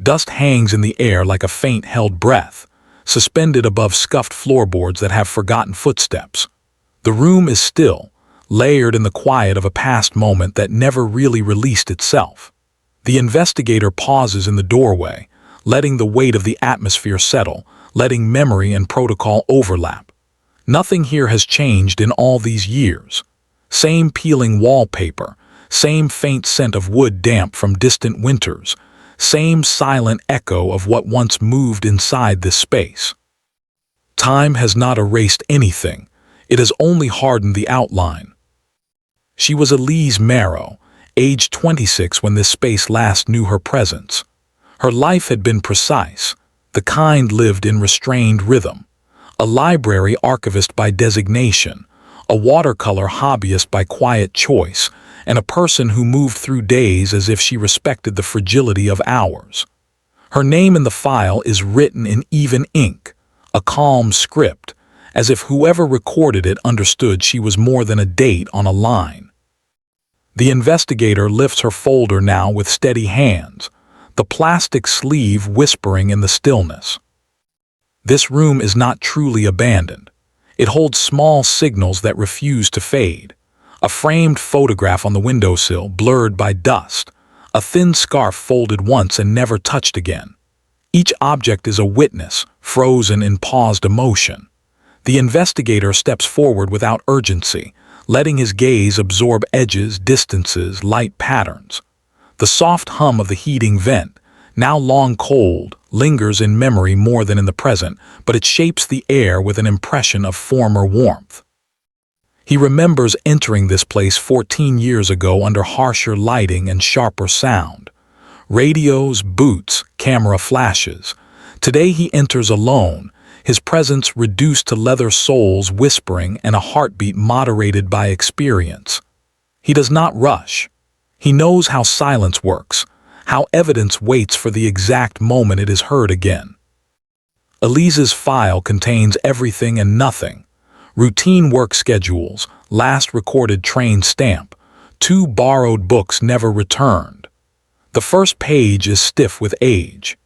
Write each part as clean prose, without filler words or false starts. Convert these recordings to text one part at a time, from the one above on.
Dust hangs in the air like a faint held breath, suspended above scuffed floorboards that have forgotten footsteps. The room is still, layered in the quiet of a past moment that never really released itself. The investigator pauses in the doorway, letting the weight of the atmosphere settle, letting memory and protocol overlap. Nothing here has changed in all these years. Same peeling wallpaper, same faint scent of wood damp from distant winters, same silent echo of what once moved inside this space. Time has not erased anything, it has only hardened the outline. She was Elise Marrow, age 26 when this space last knew her presence. Her life had been precise, the kind lived in restrained rhythm. A library archivist by designation, a watercolor hobbyist by quiet choice, and a person who moved through days as if she respected the fragility of hours. Her name in the file is written in even ink, a calm script, as if whoever recorded it understood she was more than a date on a line. The investigator lifts her folder now with steady hands, the plastic sleeve whispering in the stillness. This room is not truly abandoned. It holds small signals that refuse to fade. A framed photograph on the windowsill, blurred by dust. A thin scarf folded once and never touched again. Each object is a witness, frozen in paused emotion. The investigator steps forward without urgency, letting his gaze absorb edges, distances, light patterns. The soft hum of the heating vent, now long cold, lingers in memory more than in the present, but it shapes the air with an impression of former warmth. He remembers entering this place 14 years ago under harsher lighting and sharper sound. Radios, boots, camera flashes. Today he enters alone, his presence reduced to leather soles whispering and a heartbeat moderated by experience. He does not rush. He knows how silence works, how evidence waits for the exact moment it is heard again. Elise's file contains everything and nothing. Routine work schedules, last recorded train stamp, 2 borrowed books never returned. The first page is stiff with age.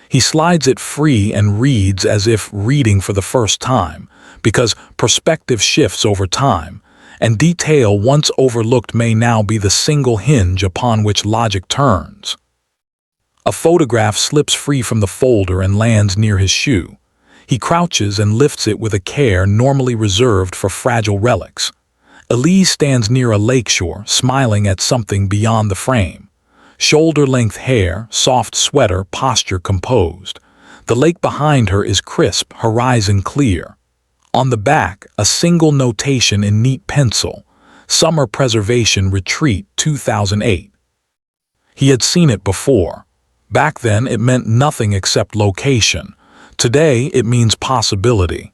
He slides it free and reads as if reading for the first time, because perspective shifts over time, and detail once overlooked may now be the single hinge upon which logic turns. A photograph slips free from the folder and lands near his shoe. He crouches and lifts it with a care normally reserved for fragile relics. Elise stands near a lakeshore, smiling at something beyond the frame. Shoulder-length hair, soft sweater, posture composed. The lake behind her is crisp, horizon clear. On the back, a single notation in neat pencil. Summer Preservation Retreat 2008. He had seen it before. Back then it meant nothing except location. Today it means possibility.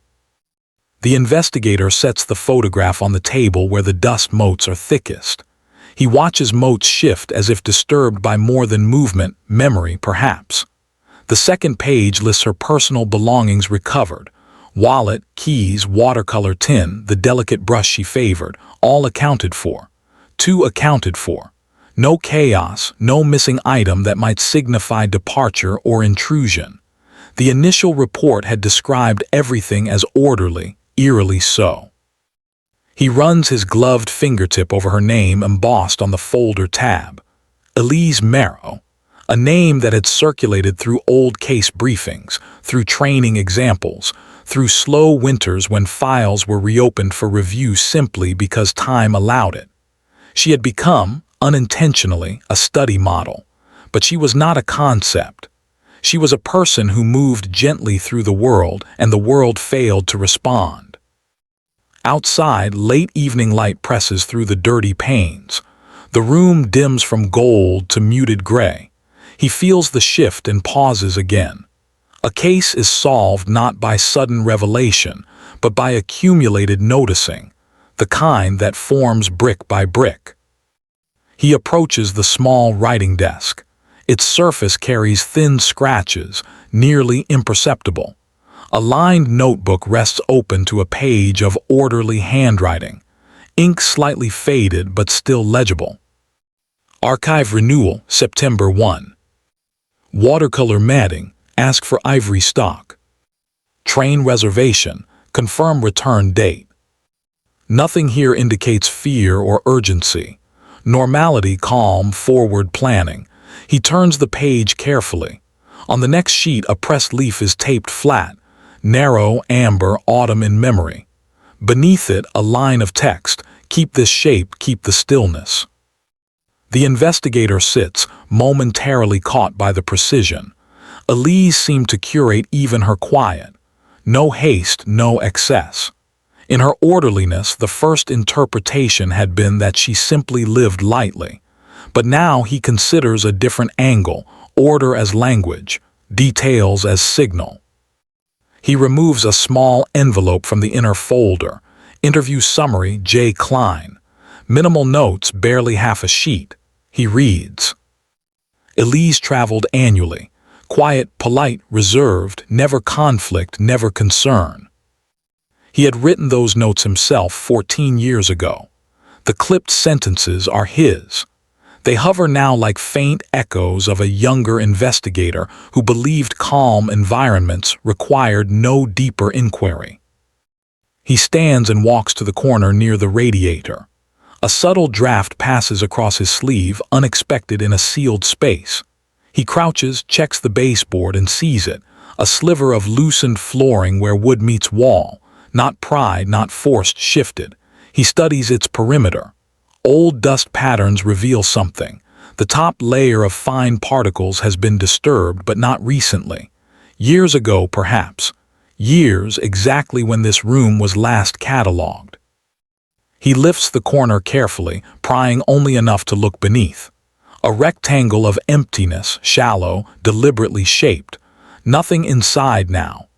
The investigator sets the photograph on the table where the dust motes are thickest. He watches motes shift as if disturbed by more than movement, memory perhaps. The second page lists her personal belongings recovered. Wallet, keys, watercolor tin, the delicate brush she favored, all accounted for. 2 accounted for. No chaos, no missing item that might signify departure or intrusion. The initial report had described everything as orderly, eerily so. He runs his gloved fingertip over her name embossed on the folder tab. Elise Marrow, a name that had circulated through old case briefings, through training examples, through slow winters when files were reopened for review simply because time allowed it. She had become, unintentionally, a study model, but she was not a concept. She was a person who moved gently through the world, and the world failed to respond. Outside, late evening light presses through the dirty panes. The room dims from gold to muted gray. He feels the shift and pauses again. A case is solved not by sudden revelation, but by accumulated noticing, the kind that forms brick by brick. He approaches the small writing desk. Its surface carries thin scratches, nearly imperceptible. A lined notebook rests open to a page of orderly handwriting, ink slightly faded but still legible. Archive renewal, September 1. Watercolor matting, ask for ivory stock. Train reservation, confirm return date. Nothing here indicates fear or urgency. Normality, calm, forward planning. He turns the page carefully. On the next sheet, a pressed leaf is taped flat. Narrow, amber, autumn in memory. Beneath it, a line of text. Keep this shape, keep the stillness. The investigator sits, momentarily caught by the precision. Elise seemed to curate even her quiet. No haste, no excess. In her orderliness, the first interpretation had been that she simply lived lightly. But now he considers a different angle, order as language, details as signal. He removes a small envelope from the inner folder. Interview summary, J. Klein. Minimal notes, barely half a sheet. He reads. Elise traveled annually. Quiet, polite, reserved, never conflict, never concern. He had written those notes himself 14 years ago. The clipped sentences are his. They hover now like faint echoes of a younger investigator who believed calm environments required no deeper inquiry. He stands and walks to the corner near the radiator. A subtle draft passes across his sleeve, unexpected in a sealed space. He crouches, checks the baseboard, and sees it, a sliver of loosened flooring where wood meets wall. Not pried, not forced, shifted. He studies its perimeter. Old dust patterns reveal something. The top layer of fine particles has been disturbed, but not recently. Years ago, perhaps. Years exactly when this room was last catalogued. He lifts the corner carefully, prying only enough to look beneath. A rectangle of emptiness, shallow, deliberately shaped. Nothing inside now.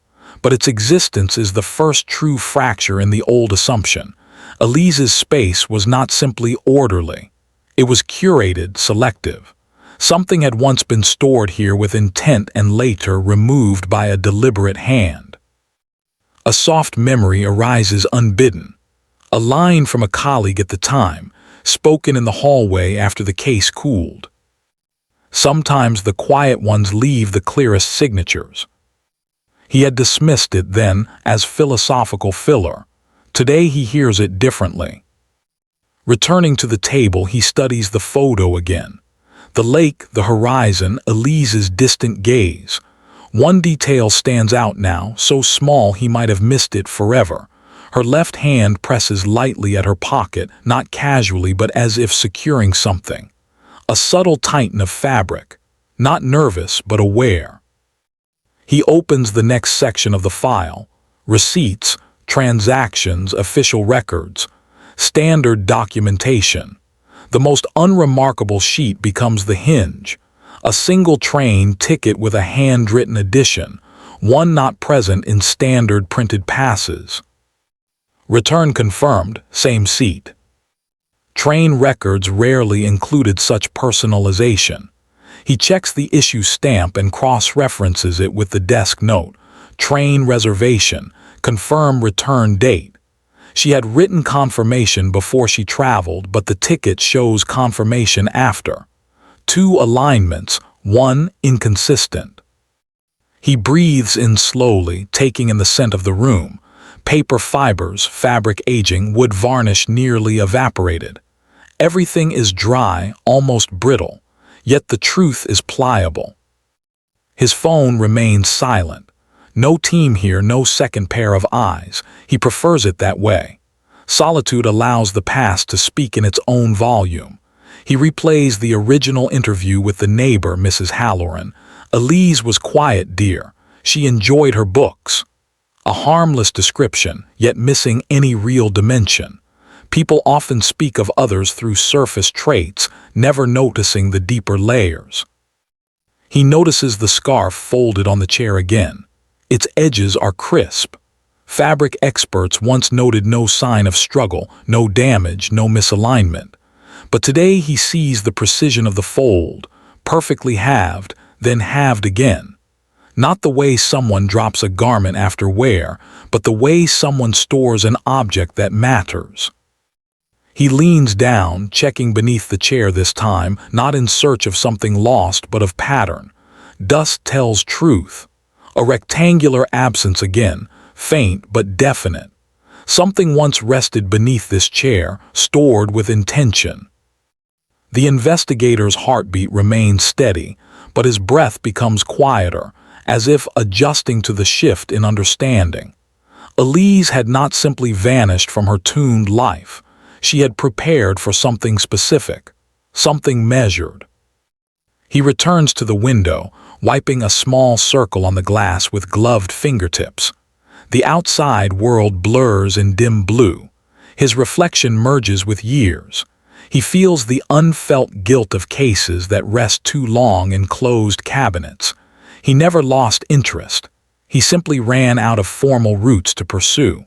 But its existence is the first true fracture in the old assumption. Elise's space was not simply orderly. It was curated, selective. Something had once been stored here with intent and later removed by a deliberate hand. A soft memory arises unbidden. A line from a colleague at the time, spoken in the hallway after the case cooled. Sometimes the quiet ones leave the clearest signatures. He had dismissed it then as philosophical filler. Today he hears it differently. Returning to the table, he studies the photo again. The lake, the horizon, Elise's distant gaze. One detail stands out now, so small he might have missed it forever. Her left hand presses lightly at her pocket, not casually but as if securing something. A subtle tighten of fabric. Not nervous, but aware. He opens the next section of the file. Receipts, transactions, official records. Standard documentation. The most unremarkable sheet becomes the hinge. A single train ticket with a handwritten addition, one not present in standard printed passes. Return confirmed, same seat. Train records rarely included such personalization. He checks the issue stamp and cross-references it with the desk note. Train reservation, confirm return date. She had written confirmation before she traveled, but the ticket shows confirmation after. 2 alignments, 1 inconsistent. He breathes in slowly, taking in the scent of the room. Paper fibers, fabric aging, wood varnish nearly evaporated. Everything is dry, almost brittle. Yet the truth is pliable. His phone remains silent. No team here, no second pair of eyes. He prefers it that way. Solitude allows the past to speak in its own volume. He replays the original interview with the neighbor, Mrs. Halloran. Elise was quiet, dear. She enjoyed her books. A harmless description, yet missing any real dimension. People often speak of others through surface traits, never noticing the deeper layers. He notices the scarf folded on the chair again. Its edges are crisp. Fabric experts once noted no sign of struggle, no damage, no misalignment. But today he sees the precision of the fold, perfectly halved, then halved again. Not the way someone drops a garment after wear, but the way someone stores an object that matters. He leans down, checking beneath the chair this time, not in search of something lost but of pattern. Dust tells truth. A rectangular absence again, faint but definite. Something once rested beneath this chair, stored with intention. The investigator's heartbeat remains steady, but his breath becomes quieter, as if adjusting to the shift in understanding. Elise had not simply vanished from her tuned life. She had prepared for something specific, something measured. He returns to the window, wiping a small circle on the glass with gloved fingertips. The outside world blurs in dim blue. His reflection merges with years. He feels the unfelt guilt of cases that rest too long in closed cabinets. He never lost interest. He simply ran out of formal routes to pursue.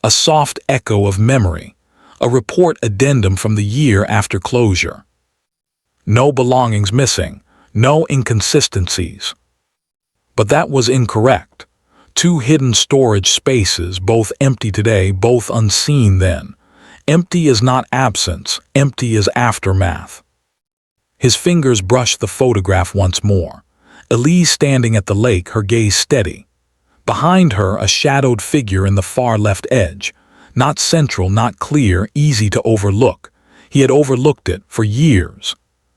A soft echo of memory, a report addendum from the year after closure. No belongings missing, no inconsistencies. But that was incorrect. 2 hidden storage spaces, both empty today, both unseen then. Empty is not absence, empty is aftermath. His fingers brush the photograph once more. Elise standing at the lake, her gaze steady. Behind her, a shadowed figure in the far left edge. Not central, not clear, easy to overlook. He had overlooked it for years.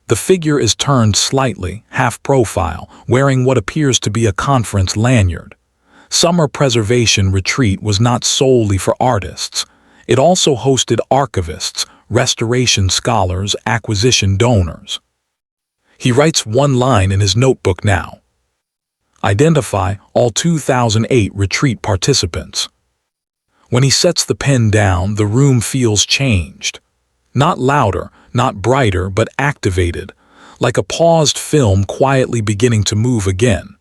The figure is turned slightly, half-profile, wearing what appears to be a conference lanyard. Summer Preservation Retreat was not solely for artists. It also hosted archivists, restoration scholars, acquisition donors. He writes one line in his notebook now. Identify all 2008 retreat participants. When he sets the pen down, the room feels changed. Not louder, not brighter, but activated, like a paused film quietly beginning to move again.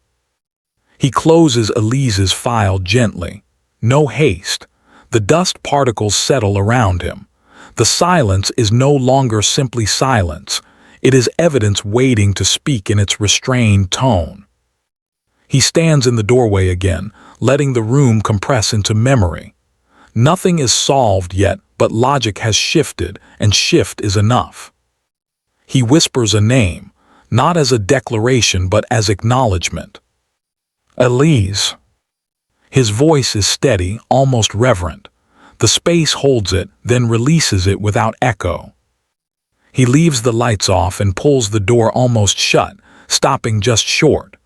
He closes Elise's file gently. No haste. The dust particles settle around him. The silence is no longer simply silence. It is evidence waiting to speak in its restrained tone. He stands in the doorway again, letting the room compress into memory. Nothing is solved yet, but logic has shifted, and shift is enough. He whispers a name, not as a declaration but as acknowledgement. Elise. His voice is steady, almost reverent. The space holds it, then releases it without echo. He leaves the lights off and pulls the door almost shut, stopping just short.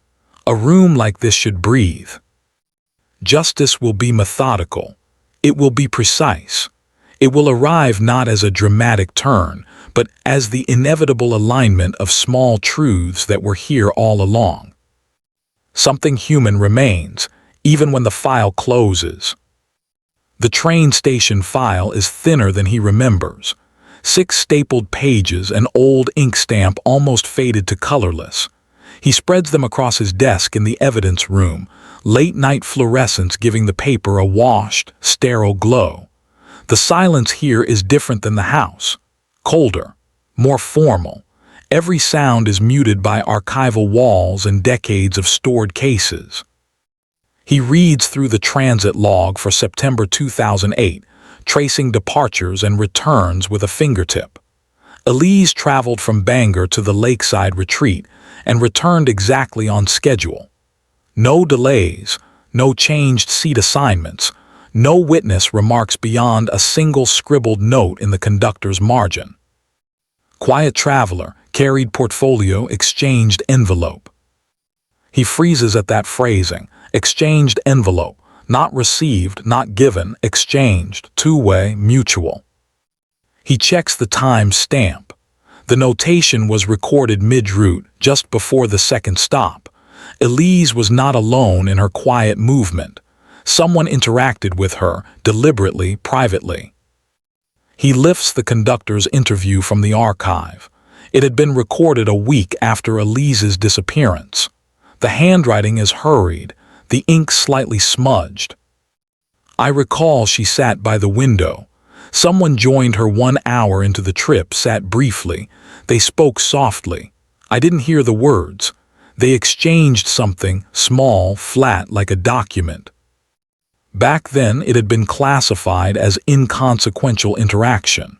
A room like this should breathe. Justice will be methodical. It will be precise. It will arrive not as a dramatic turn, but as the inevitable alignment of small truths that were here all along. Something human remains, even when the file closes. The train station file is thinner than he remembers. 6 stapled pages, an old ink stamp almost faded to colorless. He spreads them across his desk in the evidence room, late-night fluorescence giving the paper a washed, sterile glow. The silence here is different than the house. Colder, more formal. Every sound is muted by archival walls and decades of stored cases. He reads through the transit log for September 2008, tracing departures and returns with a fingertip. Elise traveled from Bangor to the Lakeside retreat and returned exactly on schedule. No delays, no changed seat assignments, no witness remarks beyond a single scribbled note in the conductor's margin. Quiet traveler, carried portfolio, exchanged envelope. He freezes at that phrasing, exchanged envelope, not received, not given, exchanged, two-way, mutual. He checks the time stamp. The notation was recorded mid-route, just before the second stop. Elise was not alone in her quiet movement. Someone interacted with her, deliberately, privately. He lifts the conductor's interview from the archive. It had been recorded a week after Elise's disappearance. The handwriting is hurried, the ink slightly smudged. I recall she sat by the window. Someone joined her 1 hour into the trip, sat briefly. They spoke softly. I didn't hear the words. They exchanged something, small, flat, like a document. Back then, it had been classified as inconsequential interaction.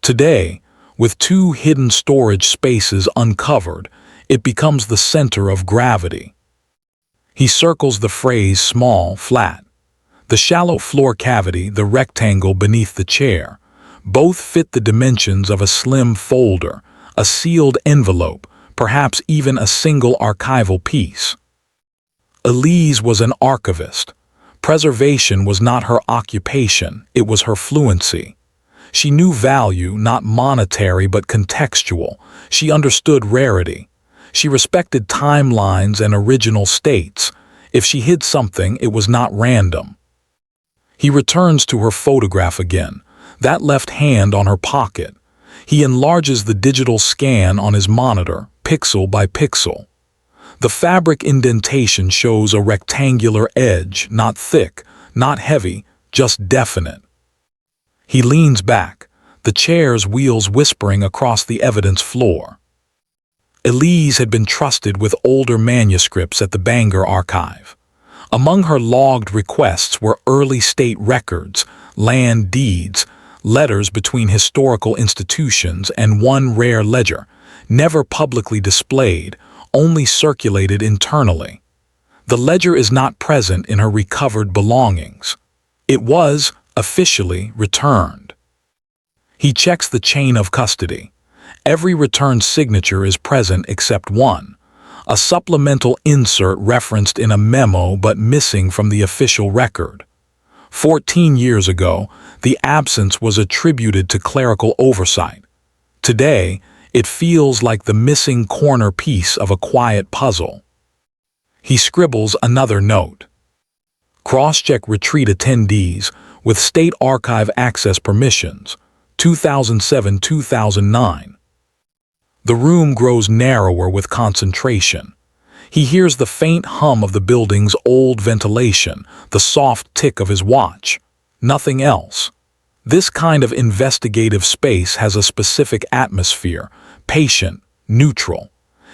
Today, with 2 hidden storage spaces uncovered, It becomes the center of gravity. He circles the phrase small, flat. The shallow floor cavity, the rectangle beneath the chair, both fit the dimensions of a slim folder, a sealed envelope, perhaps even a single archival piece. Elise was an archivist. Preservation was not her occupation, it was her fluency. She knew value, not monetary but contextual. She understood rarity. She respected timelines and original states. If she hid something, it was not random. He returns to her photograph again, that left hand on her pocket. He enlarges the digital scan on his monitor, pixel by pixel. The fabric indentation shows a rectangular edge, not thick, not heavy, just definite. He leans back, the chair's wheels whispering across the evidence floor. Elise had been trusted with older manuscripts at the Bangor Archive. Among her logged requests were early state records, land deeds, letters between historical institutions, and one rare ledger, never publicly displayed, only circulated internally. The ledger is not present in her recovered belongings. It was, officially, returned. He checks the chain of custody. Every returned signature is present except one, a supplemental insert referenced in a memo but missing from the official record. 14 years ago, the absence was attributed to clerical oversight. Today, it feels like the missing corner piece of a quiet puzzle. He scribbles another note. Cross-check retreat attendees with State Archive access permissions, 2007-2009. The room grows narrower with concentration. He hears the faint hum of the building's old ventilation, the soft tick of his watch. Nothing else. This kind of investigative space has a specific atmosphere, patient, neutral.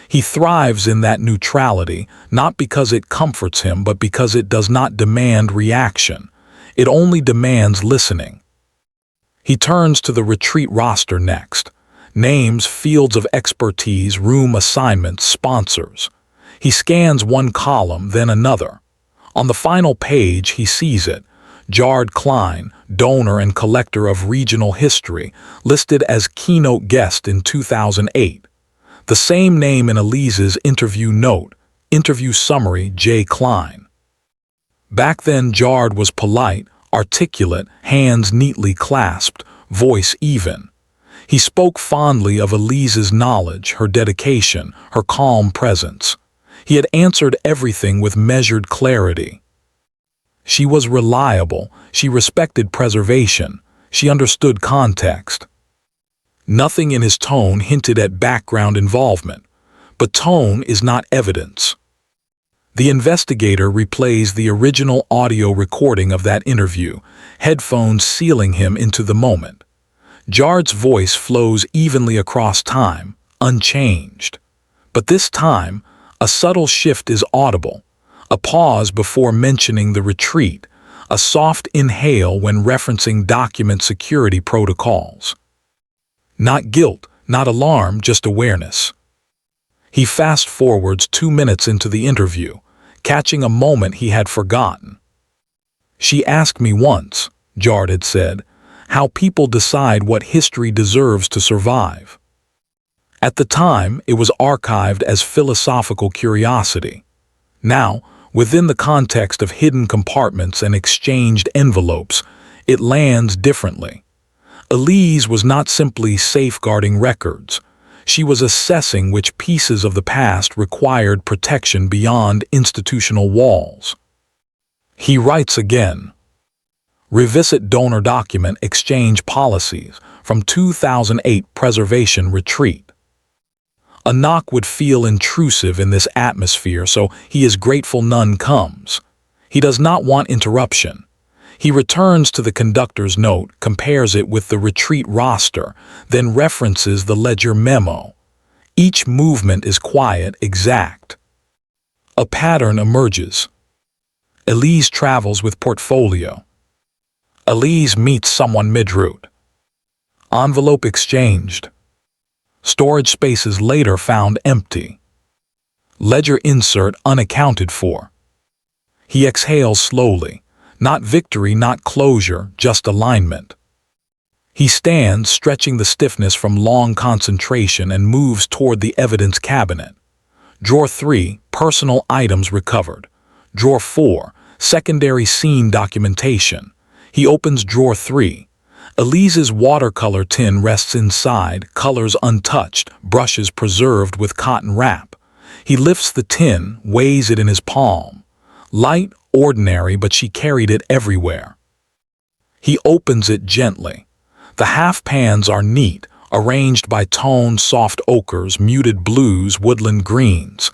He thrives in that neutrality, not because it comforts him, but because it does not demand reaction. It only demands listening. He turns to the retreat roster next. Names, fields of expertise, room assignments, sponsors. He scans one column, then another. On the final page, he sees it. Jard Klein, donor and collector of regional history, listed as keynote guest in 2008. The same name in Elise's interview note, interview summary J. Klein. Back then, Jard was polite, articulate, hands neatly clasped, voice even. He spoke fondly of Elise's knowledge, her dedication, her calm presence. He had answered everything with measured clarity. She was reliable, she respected preservation, she understood context. Nothing in his tone hinted at background involvement, but tone is not evidence. The investigator replays the original audio recording of that interview, headphones sealing him into the moment. Jard's voice flows evenly across time, unchanged. But this time, a subtle shift is audible, a pause before mentioning the retreat, a soft inhale when referencing document security protocols. Not guilt, not alarm, just awareness. He fast-forwards 2 minutes into the interview, catching a moment he had forgotten. She asked me once, Jard had said, how people decide what history deserves to survive. At the time, it was archived as philosophical curiosity. Now, within the context of hidden compartments and exchanged envelopes, it lands differently. Elise was not simply safeguarding records. She was assessing which pieces of the past required protection beyond institutional walls. He writes again. Revisit donor document exchange policies from 2008 preservation retreat. A knock would feel intrusive in this atmosphere, so he is grateful none comes. He does not want interruption. He returns to the conductor's note, compares it with the retreat roster, then references the ledger memo. Each movement is quiet, exact. A pattern emerges. Elise travels with portfolio. Elise meets someone mid-route. Envelope exchanged. Storage spaces later found empty. Ledger insert unaccounted for. He exhales slowly. Not victory, not closure, just alignment. He stands, stretching the stiffness from long concentration, and moves toward the evidence cabinet. Drawer 3, personal items recovered. Drawer 4, secondary scene documentation. He opens drawer 3. Elise's watercolor tin rests inside, colors untouched, brushes preserved with cotton wrap. He lifts the tin, weighs it in his palm. Light, ordinary, but she carried it everywhere. He opens it gently. The half pans are neat, arranged by toned soft ochres, muted blues, woodland greens.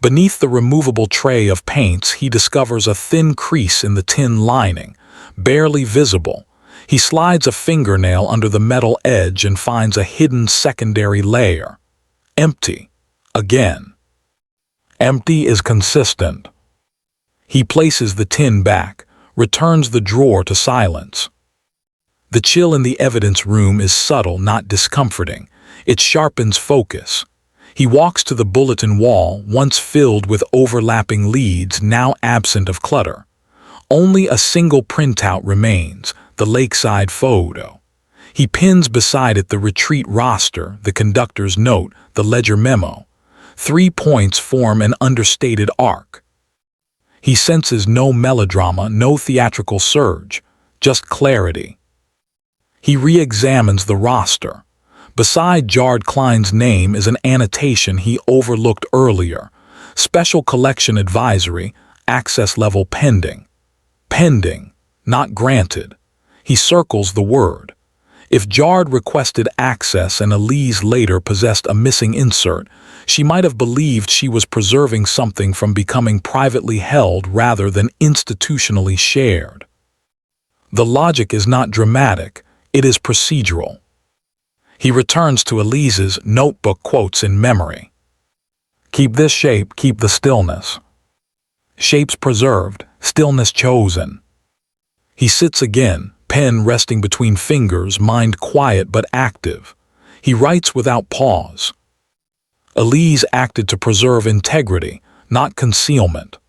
Beneath the removable tray of paints, he discovers a thin crease in the tin lining, barely visible. He slides a fingernail under the metal edge and finds a hidden secondary layer. Empty. Again. Empty is consistent. He places the tin back, returns the drawer to silence. The chill in the evidence room is subtle, not discomforting. It sharpens focus. He walks to the bulletin wall, once filled with overlapping leads, now absent of clutter. Only a single printout remains, the Lakeside photo. He pins beside it the retreat roster, the conductor's note, the ledger memo. 3 points form an understated arc. He senses no melodrama, no theatrical surge, just clarity. He re-examines the roster. Beside Jard Klein's name is an annotation he overlooked earlier. Special Collection Advisory, access level pending. Pending, not granted. He circles the word. If Jard requested access and Elise later possessed a missing insert, she might have believed she was preserving something from becoming privately held rather than institutionally shared. The logic is not dramatic, it is procedural. He returns to Elise's notebook quotes in memory. Keep this shape, keep the stillness. Shapes preserved, stillness chosen. He sits again, pen resting between fingers, mind quiet but active. He writes without pause. Elise acted to preserve integrity, not concealment.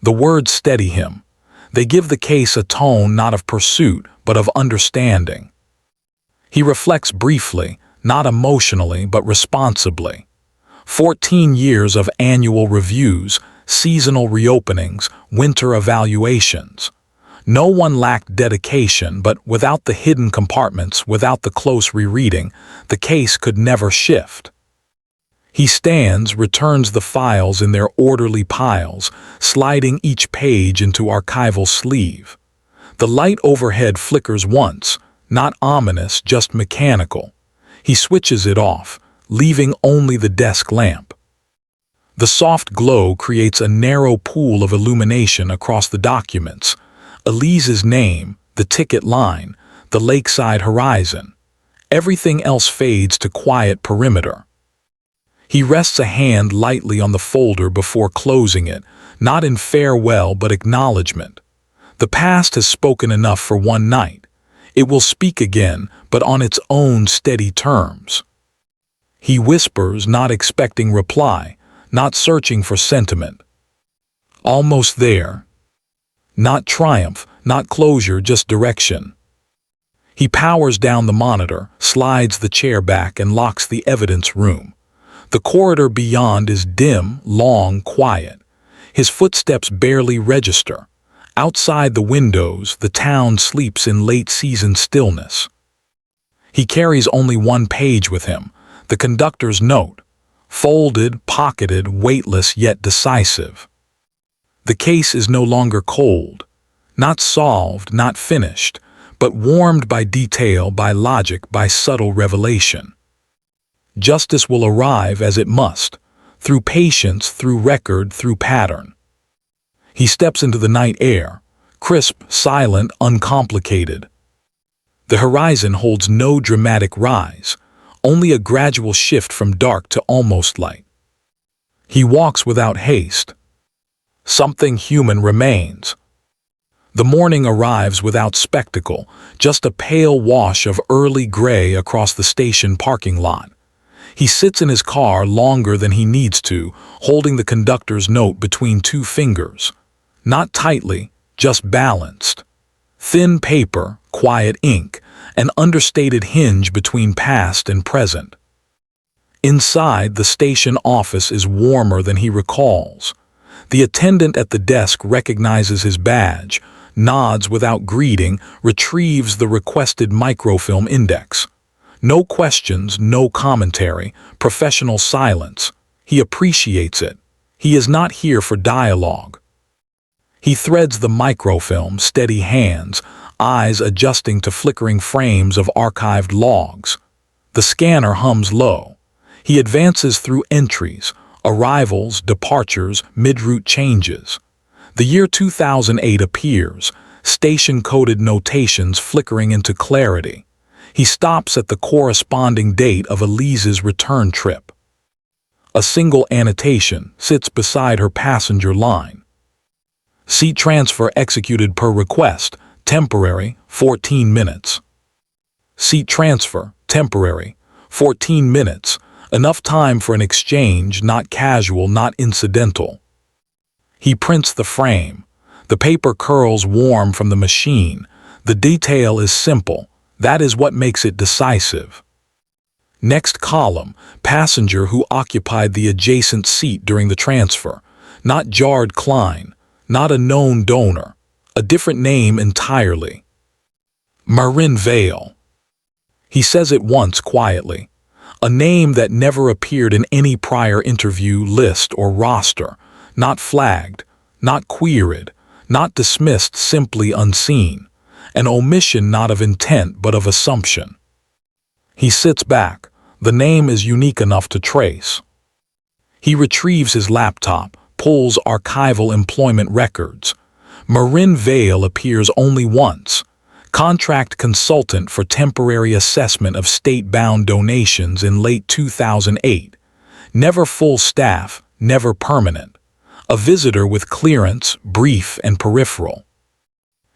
The words steady him. They give the case a tone not of pursuit, but of understanding. He reflects briefly, not emotionally, but responsibly. 14 years of annual reviews, seasonal reopenings, winter evaluations. No one lacked dedication, but without the hidden compartments, without the close rereading, the case could never shift. He stands, returns the files in their orderly piles, sliding each page into archival sleeve. The light overhead flickers once, not ominous, just mechanical. He switches it off, leaving only the desk lamp. The soft glow creates a narrow pool of illumination across the documents. Elise's name, the ticket line, the lakeside horizon. Everything else fades to quiet perimeter. He rests a hand lightly on the folder before closing it, not in farewell but acknowledgement. The past has spoken enough for one night. It will speak again, but on its own steady terms. He whispers, not expecting reply, not searching for sentiment. Almost there. Not triumph, not closure, just direction. He powers down the monitor, slides the chair back, and locks the evidence room. The corridor beyond is dim, long, quiet. His footsteps barely register. Outside the windows, the town sleeps in late-season stillness. He carries only one page with him, the conductor's note, folded, pocketed, weightless yet decisive. The case is no longer cold, not solved, not finished, but warmed by detail, by logic, by subtle revelation. Justice will arrive as it must, through patience, through record, through pattern. He steps into the night air, crisp, silent, uncomplicated. The horizon holds no dramatic rise, only a gradual shift from dark to almost light. He walks without haste. Something human remains. The morning arrives without spectacle, just a pale wash of early gray across the station parking lot. He sits in his car longer than he needs to, holding the conductor's note between two fingers. Not tightly, just balanced. Thin paper, quiet ink, an understated hinge between past and present. Inside, the station office is warmer than he recalls. The attendant at the desk recognizes his badge, nods without greeting, retrieves the requested microfilm index. No questions, no commentary, professional silence. He appreciates it. He is not here for dialogue. He threads the microfilm, steady hands, eyes adjusting to flickering frames of archived logs. The scanner hums low. He advances through entries, arrivals, departures, mid-route changes. The year 2008 appears, station-coded notations flickering into clarity. He stops at the corresponding date of Elise's return trip. A single annotation sits beside her passenger line. Seat transfer executed per request, temporary, 14 minutes. Seat transfer, temporary, 14 minutes, enough time for an exchange, not casual, not incidental. He prints the frame. The paper curls warm from the machine. The detail is simple. That is what makes it decisive. Next column, passenger who occupied the adjacent seat during the transfer. Not Jared Klein, not a known donor, a different name entirely. Marin Vale. He says it once quietly. A name that never appeared in any prior interview list or roster, not flagged, not queried, not dismissed, simply unseen. An omission not of intent but of assumption. He sits back. The name is unique enough to trace. He retrieves his laptop, pulls archival employment records. Marin Vale appears only once. Contract consultant for temporary assessment of state-bound donations in late 2008. Never full staff, never permanent. A visitor with clearance, brief and peripheral.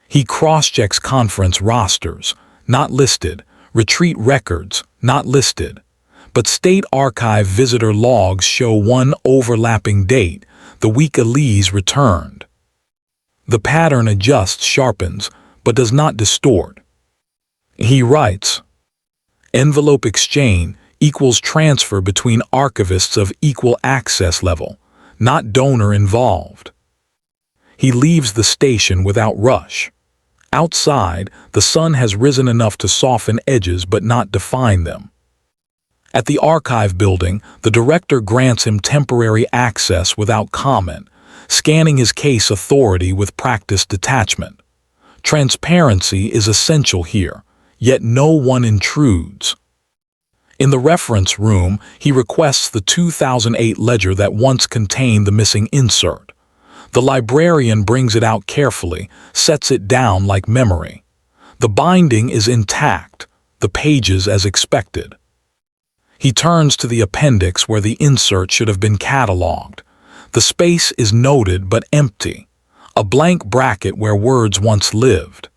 He cross-checks conference rosters, not listed, retreat records, not listed. But State Archive visitor logs show one overlapping date, the week Elise returned. The pattern adjusts, sharpens, but does not distort. He writes, envelope exchange equals transfer between archivists of equal access level, not donor involved. He leaves the station without rush. Outside, the sun has risen enough to soften edges but not define them. At the archive building, the director grants him temporary access without comment, scanning his case authority with practiced detachment. Transparency is essential here, yet no one intrudes. In the reference room, he requests the 2008 ledger that once contained the missing insert. The librarian brings it out carefully, sets it down like memory. The binding is intact, the pages as expected. He turns to the appendix where the insert should have been catalogued. The space is noted but empty, a blank bracket where words once lived.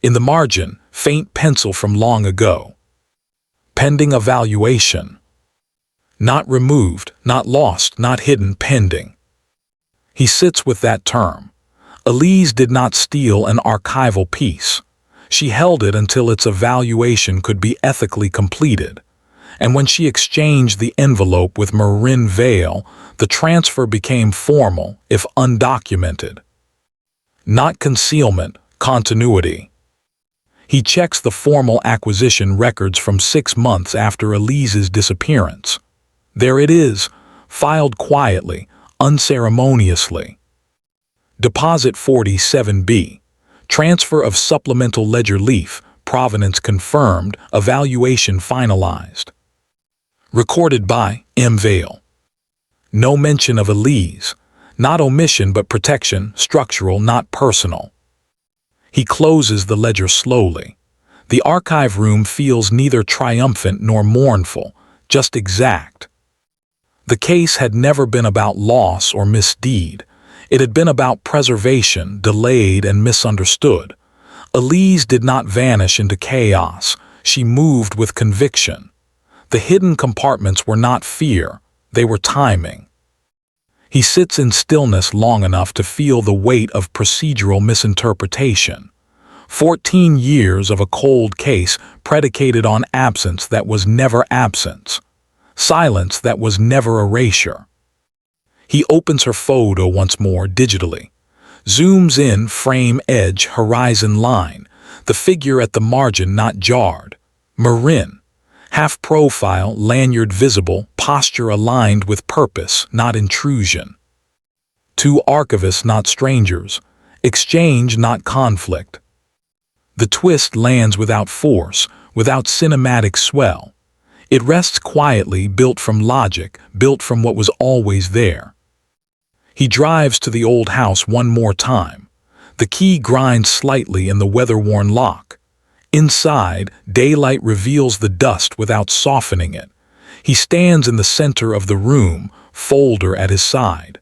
In the margin, faint pencil from long ago. Pending evaluation. Not removed, not lost, not hidden, pending. He sits with that term. Elise did not steal an archival piece. She held it until its evaluation could be ethically completed. And when she exchanged the envelope with Marin Vale, the transfer became formal, if undocumented. Not concealment, continuity. He checks the formal acquisition records from 6 months after Elise's disappearance. There it is, filed quietly, unceremoniously. Deposit 47B. Transfer of supplemental ledger leaf, provenance confirmed, evaluation finalized. Recorded by M. Vale. No mention of Elise. Not omission but protection, structural, not personal. He closes the ledger slowly. The archive room feels neither triumphant nor mournful, just exact. The case had never been about loss or misdeed. It had been about preservation, delayed and misunderstood. Elise did not vanish into chaos. She moved with conviction. The hidden compartments were not fear, they were timing. He sits in stillness long enough to feel the weight of procedural misinterpretation. 14 years of a cold case predicated on absence that was never absence. Silence that was never erasure. He opens her photo once more digitally. Zooms in, frame, edge, horizon, line. The figure at the margin not jarred. Marin. Half profile, lanyard visible, posture aligned with purpose, not intrusion. Two archivists, not strangers. Exchange, not conflict. The twist lands without force, without cinematic swell. It rests quietly, built from logic, built from what was always there. He drives to the old house one more time. The key grinds slightly in the weather-worn lock. Inside, daylight reveals the dust without softening it. He stands in the center of the room, folder at his side.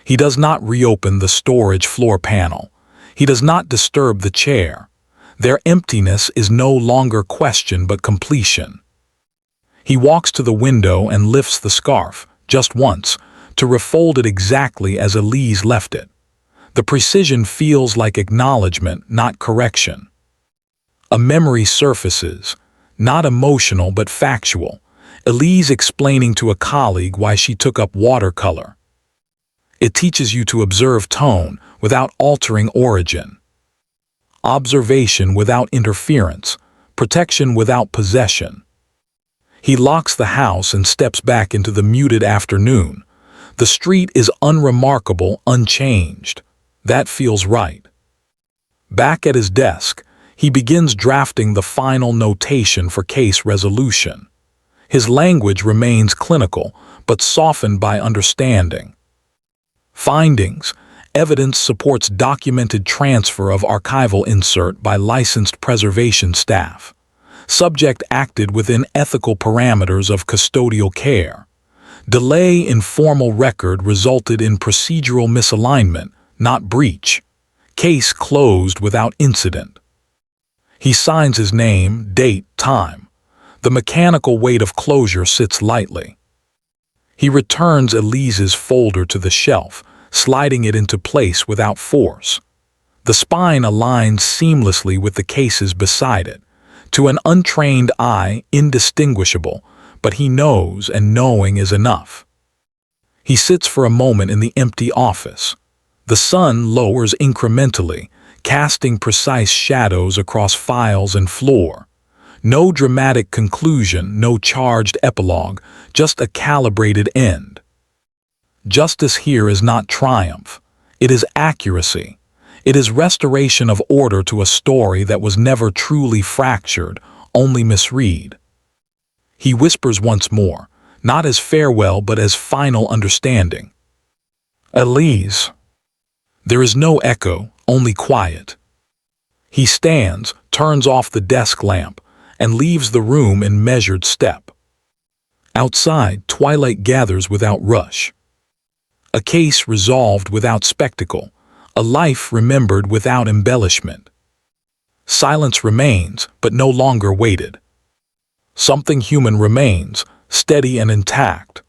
He does not reopen the storage floor panel. He does not disturb the chair. Their emptiness is no longer question but completion. He walks to the window and lifts the scarf, just once, to refold it exactly as Elise left it. The precision feels like acknowledgement, not correction. A memory surfaces, not emotional but factual. Elise explaining to a colleague why she took up watercolor. It teaches you to observe tone without altering origin. Observation without interference, protection without possession. He locks the house and steps back into the muted afternoon. The street is unremarkable, unchanged. That feels right. Back at his desk, he begins drafting the final notation for case resolution. His language remains clinical, but softened by understanding. Findings: evidence supports documented transfer of archival insert by licensed preservation staff. Subject acted within ethical parameters of custodial care. Delay in formal record resulted in procedural misalignment, not breach. Case closed without incident. He signs his name, date, time. The mechanical weight of closure sits lightly. He returns Elise's folder to the shelf, sliding it into place without force. The spine aligns seamlessly with the cases beside it. To an untrained eye, indistinguishable, but he knows, and knowing is enough. He sits for a moment in the empty office. The sun lowers incrementally, casting precise shadows across files and floor. No dramatic conclusion, no charged epilogue, just a calibrated end. Justice here is not triumph. It is accuracy. It is restoration of order to a story that was never truly fractured, only misread. He whispers once more, not as farewell but as final understanding. Elise. There is no echo, only quiet. He stands, turns off the desk lamp, and leaves the room in measured step. Outside, twilight gathers without rush. A case resolved without spectacle, a life remembered without embellishment. Silence remains, but no longer weighted. Something human remains, steady and intact.